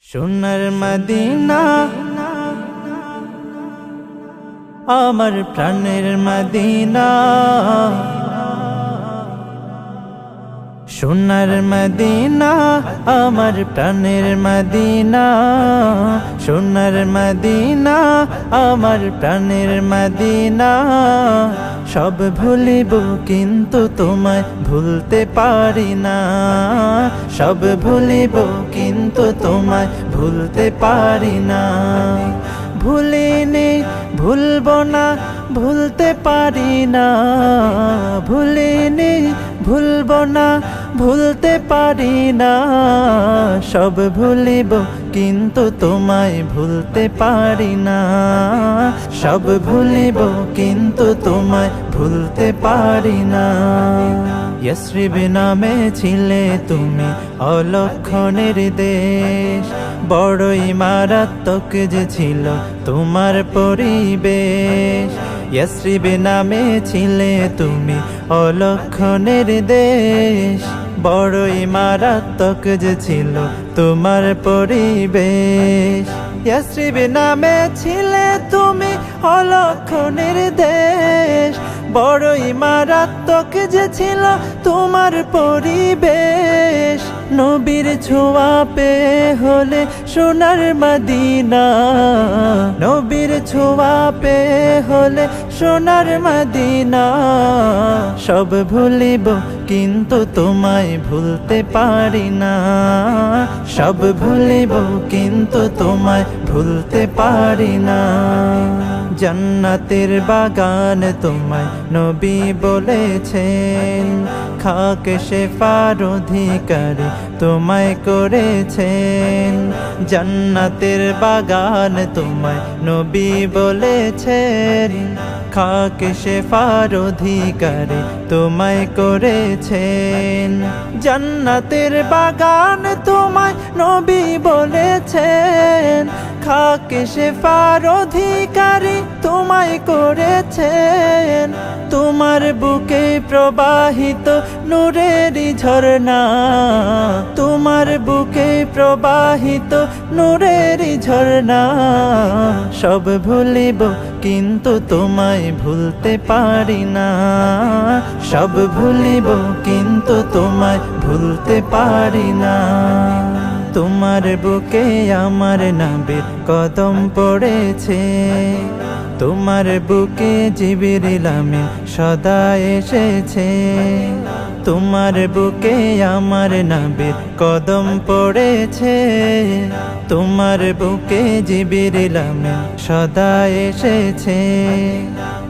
সোনার মদিনা আমার প্রাণের মদিনা, সোনার মদিনা আমার প্রাণের মদিনা, সোনার মদিনা আমার প্রাণের মদিনা। সব ভুলিব কিন্তু তোমায় ভুলতে পারি না, সব ভুলিব কিন্তু তোমায় ভুলতে পারি না। ভুলিনি ভুলব না ভুলতে পারি না, ভুলিনি ভুলব না ভুলতে পারি না। সব ভুলিব কিন্তু তোমায় ভুলতে পারি না, সব ভুলিব কিন্তু তোমায় ভুলতে পারি না। ইয়াসরিব নামে ছিলে তুমি অলক্ষণের দেশ, বড়ই মারাত্মক যে ছিল তোমার পরিবেশ। ইয়াসরিব নামে ছিলে তুমি অলক্ষণের দেশ, বড়ই মারাত্মক যে ছিল তোমার পরিবেশ। ইয়াসরিব নামে ছিলে তুমি অলক্ষণের দেশ, বড়ই মারাত্মক যে ছিল তোমার পরিবেশ। নবীর ছোঁয়া পেয়ে হলে সোনার মদিনা, নবীর ছোঁয়া পেয়ে হলে সোনার মদিনা। সব ভুলিব কিন্তু তোমায় ভুলতে পারি না, সব ভুলিব কিন্তু তোমায় ভুলতে পারি না। জান্নাতের বাগান তোমায় নবী বলেছেন, খাক শেফার অধিকারী তোমায় করেছেন। জান্নাতের বাগান তোমায় নবী বলেছেন, খাক শেফার অধিকারী তোমায় করেছেন। জান্নাতের বাগান তোমায় নবী বলেছেন, খাক শেফার অধিকারী তোমায় করেছেন। তোমার বুকে প্রবাহিত নূরেরই ঝরনা, তোমার বুকে প্রবাহিত নূরেরই ঝরনা। সব ভুলিব কিন্তু তোমায় ভুলতে পারি না, সব ভুলিব কিন্তু তোমায় ভুলতে পারি না। তোমার বুকে আমার নবীর কদম পড়েছে, তোমার বুকে জিবরিল আমিন সদা এসেছে। তোমার বুকে আমার নবীর কদম পড়েছে, তোমার বুকে জিবরিল আমিন সদা এসেছে।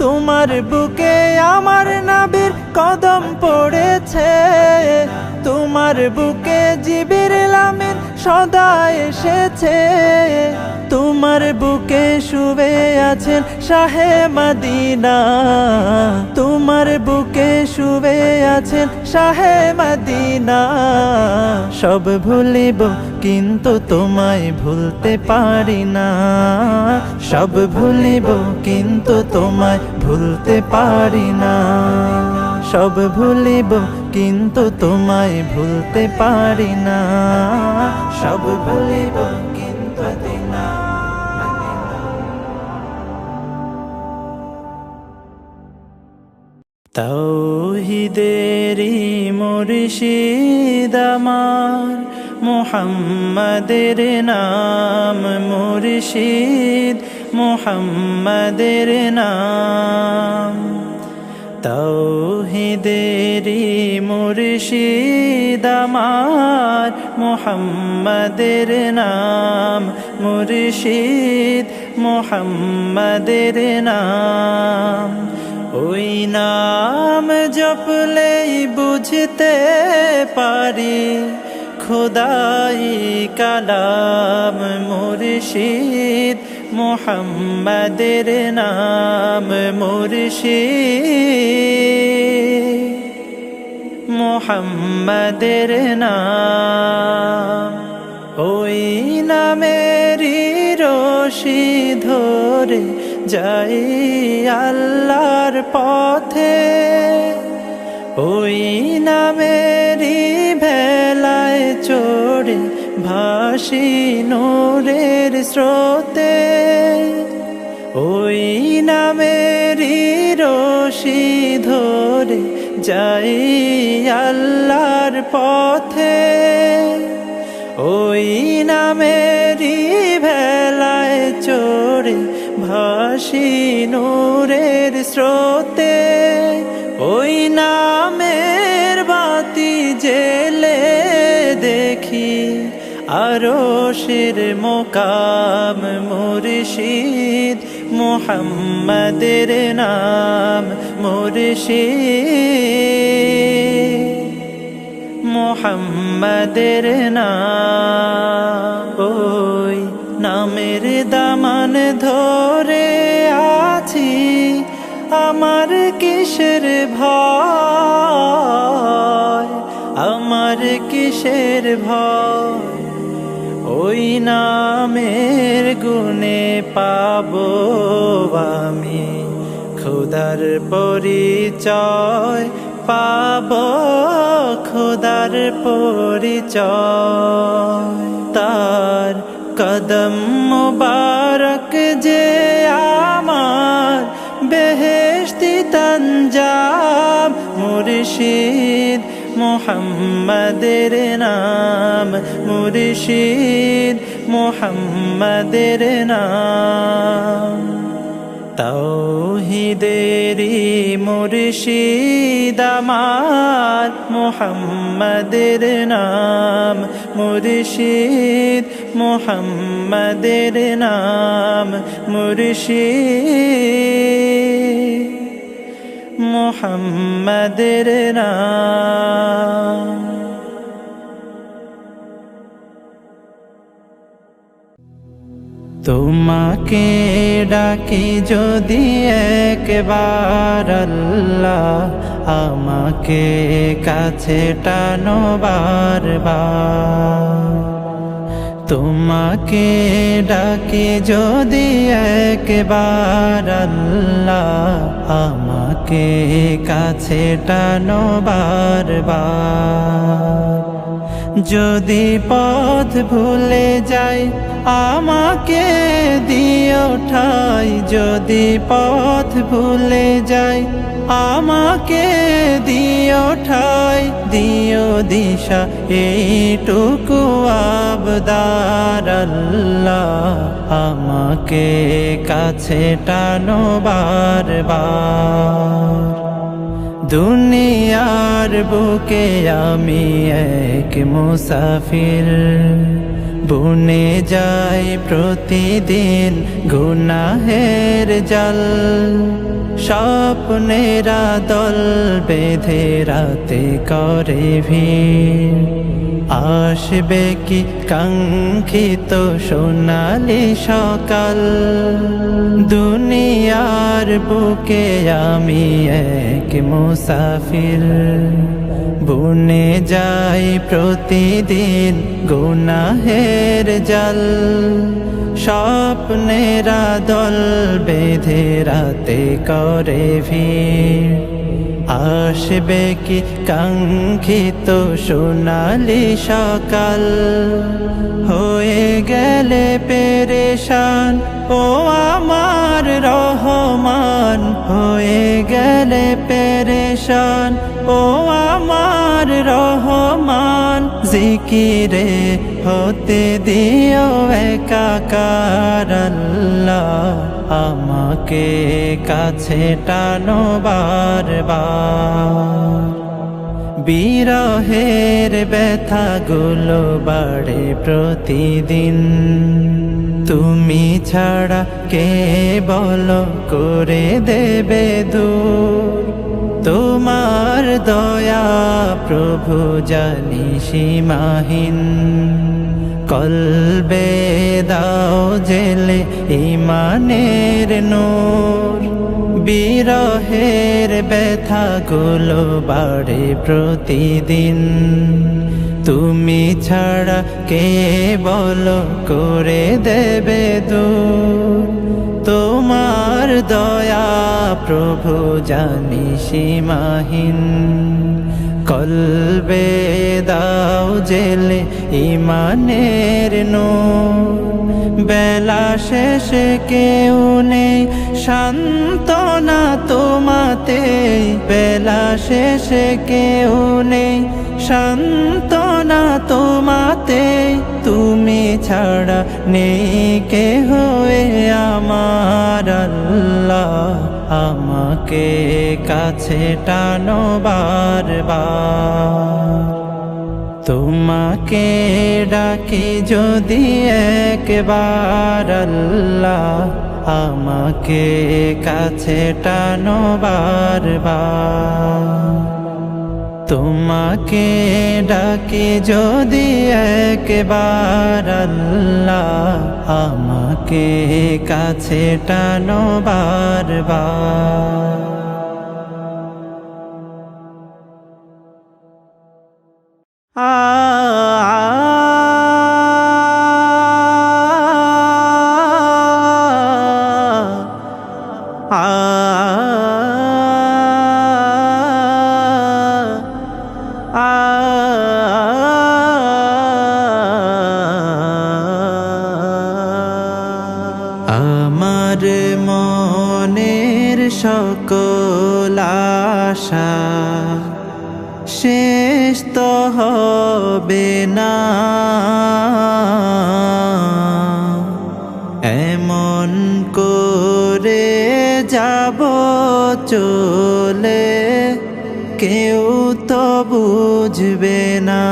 তোমার বুকে আমার নবীর কদম পড়েছে, তোমার বুকে জিবরিল আমিন সদা এসেছে। তোমার বুকে শুয়ে আছেন শাহে মদিনা, তোমার বুকে শুয়ে আছেন শাহে মদিনা। সব ভুলিব কিন্তু তোমায় ভুলতে পারি না, সব ভুলিব কিন্তু তোমায় ভুলতে পারি না। সব ভুলিব কিন্তু তোমায় ভুলতে পারি না, সব ভুলিব কিন্তু তোমায়। তাওহীদেরই মুর্শিদ আমার মুহাম্মাদের নাম, মুর্শিদ মুহাম্মাদের নাম। তাওহীদেরই মুর্শিদ আমার মুহাম্মাদের নাম, মুর্শিদ মুহাম্মাদের নাম। ওই নাম জপলেই বুঝতে পারি খোদাই কালাম, মুর্শিদ মুহাম্মাদের নাম, মুর্শিদ মুহাম্মাদের নাম। ওই নামেরই রশি ধরে যাই আল্লাহর পথে, ওই নামেরই ভেলায় চড়ে ভাগ ভাসি নূরের স্রোতে, ওই নামেরই রশি ধরে যাই আল্লাহর পথে, ওই নামেরই ভেলায় চড়ে ভাসি নূরের স্রোতে, ওই নামের বাতি জেলে দেখি আরশের মোকাম মুর্শিদ মুহাম্মাদের নাম মুর্শিদ মুহাম্মাদের নাম। ওই নামের দামান ধরে আছি, আমার কিসের ভয়, আমার কিসের ভয়, ওই নামের গুণে পাবো আমি খোদার পরিচয়, পাবো খোদার পরিচয়। তার কদম মুবারক যে আমার বেহেশতি তঞ্জাম, মুর্শিদ মুহাম্মাদের নাম মুর্শিদ মুহাম্মাদের নাম। তাওহীদেরই মুর্শিদ আমার মুহাম্মাদের নাম মুর্শিদ মুহাম্মাদের নাম মুর্শিদ মুহাম্মাদের নাম। তোমাকে ডাকি যদি একবার আল্লাহ, আমাকে কাছে টানো বারবার। তোমাকে ডাকি যদি একবার আল্লাহ, আমাকে কাছে টানো বারবার। যদি পথ ভুলে যাই আমাকে দিও ঠাই, যদি পথ ভুলে যাই আমাকে দিও ঠাই, দিও দিশা এইটুকু আবদার আল্লাহ, আমাকে কাছে টানো বারবার। দুনিয়ার বুকে আমি এক মুসাফির, বুনে যাই প্রতিদিন গুনাহের জাল। স্বপ্নেরা দল বেঁধে রাতে করে ভিড়, আসবে কি কাঙ্ক্ষিত সোনালি সকাল। দুনিয়ার বুকে আমি এক মুসাফির, বুনে যাই প্রতিদিন গুনাহের জাল। স্বপ্নেরা দল বেঁধে রাতে করে ভিড়, আসবে কি কাঙ্ক্ষিত সোনালি সকাল। হয়ে গেলে পেরেশান ও আমার রহমান, হয়ে গেলে পেরেশান ও আমার রহমান। জিকিরে হতে দিও একাকার আল্লাহ, আমাকে কাছে টানো বারবার। বিরহের ব্যথাগুলো বাড়ে প্রতিদিন, তুমি ছাড়া কে বলো করে দেবে দূর। তোমার দয়া প্রভু জানি সীমাহীন, কলবে দাও জেলে ঈমানের নূর। বিরহের ব্যথাগুলো বাড়ে প্রতিদিন, তুমি ছাড়া কে বলো করে দেবে দূর। তোমার দয়া প্রভু জানি সীমাহীন, কলবে দাও জেলে ইমানের নূর বেলা শেষে কেউ নেই সান্ত্বনা তোমাতে বেলা শেষে কেউ নেই সান্ত্বনা তোমাতে তুমি ছাড়া নেই কেহ আমার আল্লাহ আমাকে কাছে টানো বারবার তোমাকে ডাকি যদি একবার আল্লাহ আমাকে কাছে টানো বারবার তোমাকে ডাকি যদি একবার আল্লাহ আমাকে কাছে টানো বারবার আমার মনের সকল আশা শেষ তো হবে না এমন করে যাব চলে কেউ তো বুঝবে না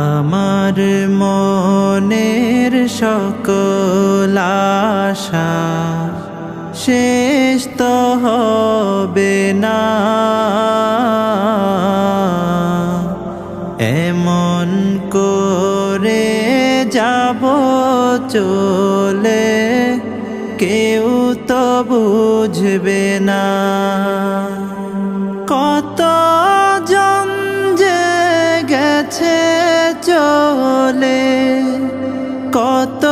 আমার মনের সকল আশা শেষ তো হবে না এমন করে যাব চলে কেউ তো বুঝবে না কত জন যে গেছে চলে কত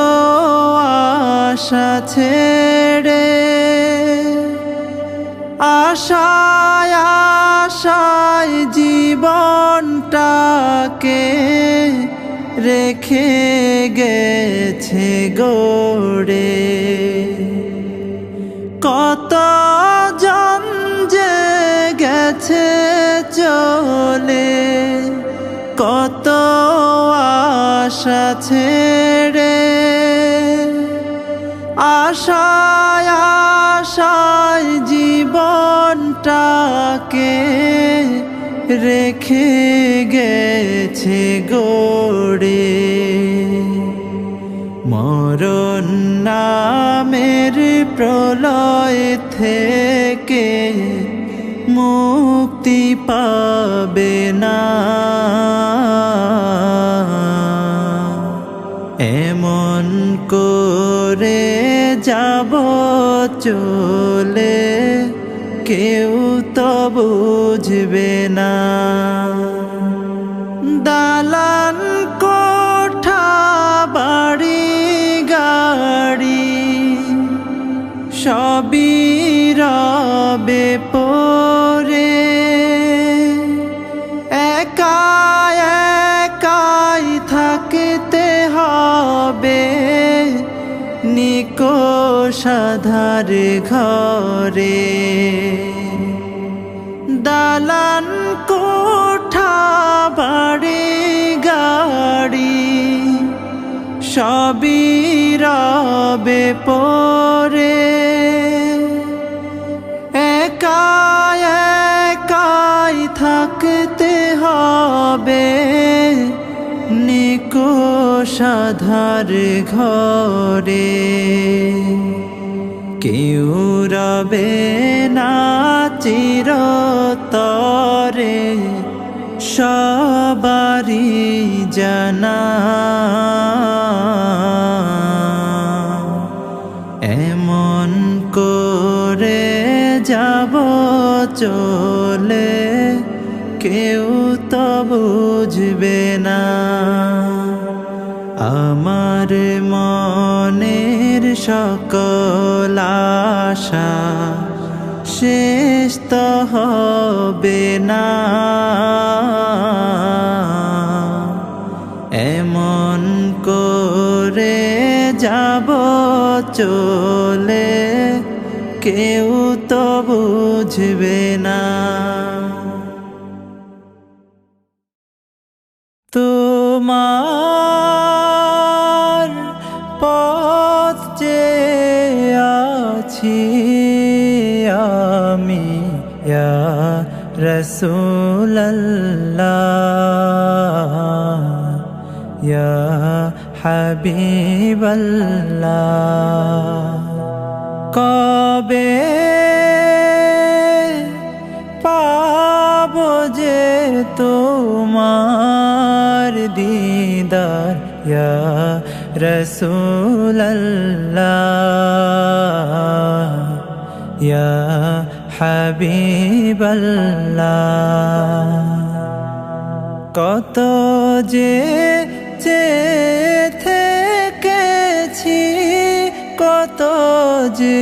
আশা ছেড়ে আশায় আশায় জীবনটাকে রেখে গেছে গড়ে কত জন যে গেছে চলে কত আশা ছেড়ে আশায় আশায় জীবনটাকে রেখে গেছে গড়ে মরণ নামের প্রলয় থেকে মুক্তি পাবে না এমন করে যাব চলে কেউ তো বুঝবে না দালান কোঠা বাড়ি গাড়ি সবই রবে পড়ে একা একাই থাকতে হবে নিকোষাধার ঘরে দালান কোঠা বাড়ি গাড়ি সবই রবে পড়ে একা একাই থাকতে হবে নিকোষাধার ঘরে কেউ রবে না চিরতরে সবারই জানা এমন করে যাব চলে কেউ তো বুঝবে না আমার মনের সকল আশা শেষ তো হবে না, এমন করে যাব চলে কেউ তো বুঝবে না। তোমার পথ যে আছি আমি ইয়া রাসূলুল্লাহ ইয়া হাবিবাল্লাহ। কবে পাবো যে তোমার দিদার ইয়া রাসূলুল্লাহ ইয়া হাবিবাল্লাহ। কত যে থেকেছি, কত যে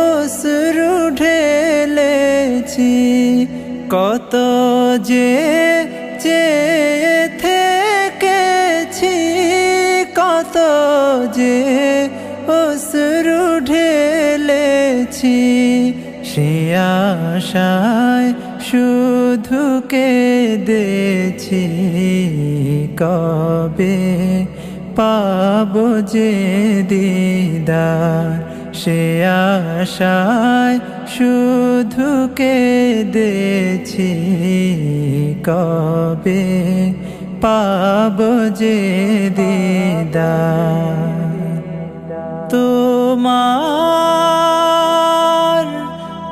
অশ্রু ঢেলেছি, কত যে থেকেছি, কত যে অশ্রু ঢেলেছি, সে আশায় শুধু কেঁদেছি। কবে পাবো যে দিদার, সে আশায় শুধু কেঁদেছি। কবে পাবো যে দিদার। তোমার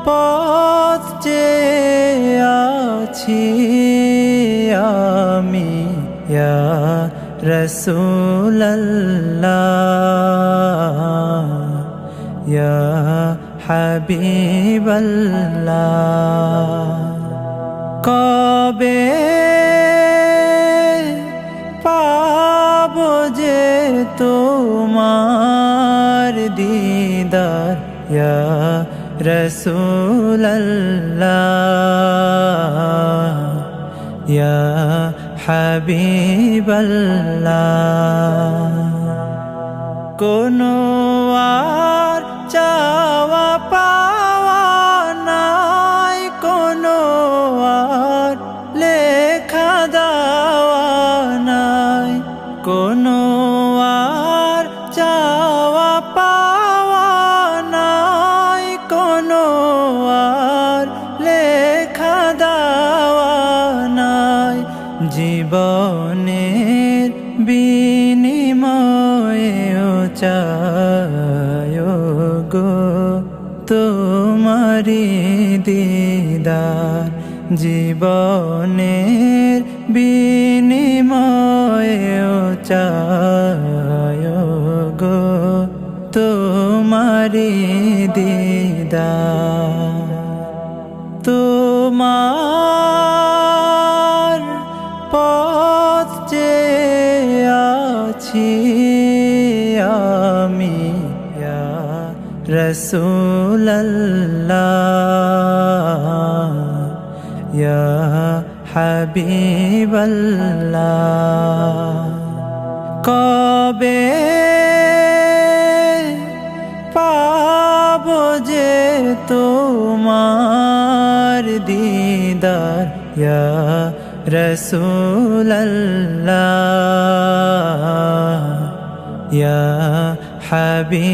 পথ যে আছি আমি ইয়া রাসূলুল্লাহ ইয়া হাবিবাল্লাহ। কবে পাবো যে তোমার দিদার ইয়া রাসূলুল্লাহ ইয়া হাবিবাল্লাহ। কোনো আর চাওয়া পাওয়া নাই, কোনো আর লেখা দেওয়া নাই, কোনো আর চাওয়া পাওয়া নাই, কোনো আর লেখা দেওয়া নাই। জীবনের বিনিময়েও চাই গো তোমারি দিদার, জীবনের বিনিময়েও চাই গো তোমারি দিদার। তোমার পথ যে আছি আমি ইয়া রাসূলুল্লাহ ইয়া হাবিবাল্লাহ। কবে পাবো যে তোমার দিদার ইয়া রাসূলুল্লাহ ইয়া হাবিবাল্লাহ।